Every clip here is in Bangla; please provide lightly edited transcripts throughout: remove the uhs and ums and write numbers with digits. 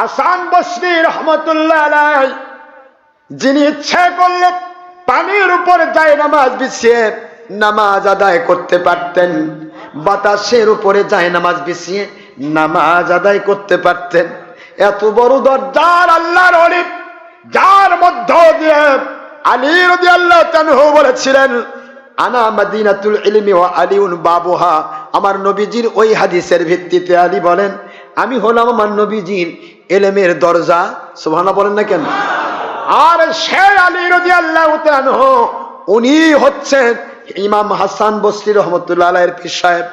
হাসান বসরি রহমতুল্লাহ আলাইহি যিনি ইচ্ছে করলে পানির উপরে যায় নামাজ বিছিয়ে নামাজ আদায় করতে পারতেন, বাতাসের উপরে যায় নামাজ বিছিয়ে নামাজ আদায় করতে পারতেন। এত বড় দরজার আল্লাহর ওলি, যার মধ্য দিয়ে আলী রাদিয়াল্লাহু তাআলা বলেছিলেন আনা মাদিনাতুল ইলমি ওয়া আলিউন বাবুহা। আমার নবীজির ওই হাদিসের ভিত্তিতে আলী বলেন আমি হলাম আমার নবীজির ইলমের দরজা। সুবহানাল্লাহ বলেন না কেন? আর সেই আলী রাদিয়াল্লাহু তাআলা উনি হচ্ছেন ইমাম হাসান বসরি রহমতুল্লাহ আলাইহির পীর সাহেব।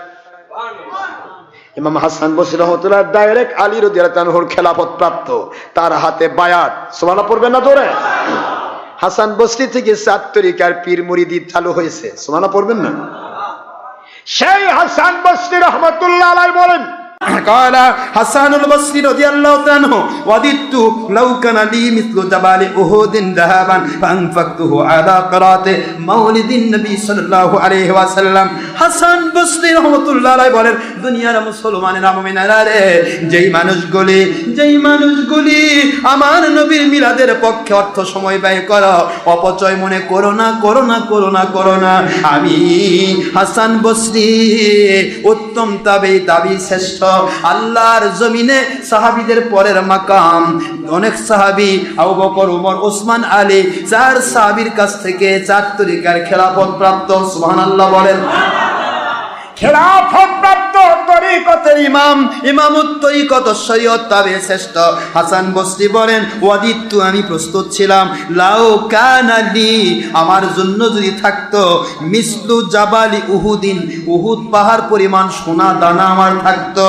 ইমাম হাসান বসরি রহমতুল্লাহ ডাইরেক্ট আলী রাদিয়াল্লাহু তাআলার খেলাফত প্রাপ্ত, তার হাতে বায়াত। সুবহানাল্লাহ পড়বেন না জোরে? হাসান বসরি থেকে 7 তরিকার পীর মুরিদি চালু হয়েছে। সুবহানাল্লাহ পড়বেন না? সেই হাসান বসরি রহমতুল্লাহ আলাইহি বলেন قال حسان البصري رضي الله عنه وددت لو كان لي مثل جبال أحد ذهبا فأنفقته على قراءة مولد النبي صلى الله عليه وسلم। হাসান বসরি রহমাতুল্লাহ আলাইহি বলেন দুনিয়ার মুসলমানেরা মুমিনেরা রে, যেই মানুষগুলি আমার নবীর মিলাদের পক্ষে অর্থ সময় ব্যয় করো, অপচয় মনে করো না। আমি হাসান বসরি উত্তম তাবি শ্রেষ্ঠ আল্লাহর জমিনে সাহাবীদের পরের মাকাম। অনেক সাহাবী আবু বকর, ওমর, ওসমান, আলী 4 সাহাবীর কাছ থেকে 4 তরিকার খেলাফত প্রাপ্ত। সুবহানাল্লাহ বলেন। খেলাফত প্রাপ্ত তরিকতের ইমামত তরিকত শরীয়ত তাবে শ্রেষ্ঠ হাসান বসরি বলেন ওয়াদিতু আমি প্রস্তুত ছিলাম লাউ কানা লি আমার জন্য যদি থাকতো মিসলু জাবালি উহুদিন উহুদ পাহাড় পরিমাণ সোনা দানা আমার থাকতো,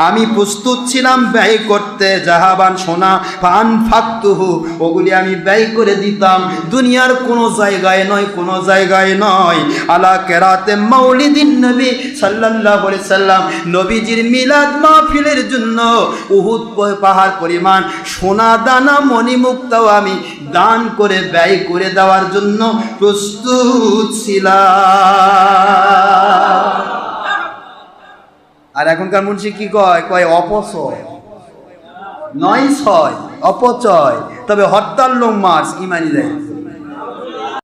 আমি প্রস্তুত ছিলাম ব্যয় করতে জাহাবান সোনা ফান ফাকতুহু ওগুলি আমি ব্যয় করে দিতাম দুনিয়ার কোনো জায়গায় নয় আলা কেরাতে মাউলিদিন নবী সাল্লাল্লাহু আলাইহি সাল্লাম, নবীজির মিলাদ মাহফিলের জন্য উহুদ পাহাড় পরিমাণ সোনা দানা মণিমুক্তাও আমি দান করে ব্যয় করে দেওয়ার জন্য প্রস্তুত ছিলাম। আর এখনকার মুন্সি কি কয় অপচয় নয়, অপচয়। তবে হরতাল লং মার্চ ইমানি দেয়।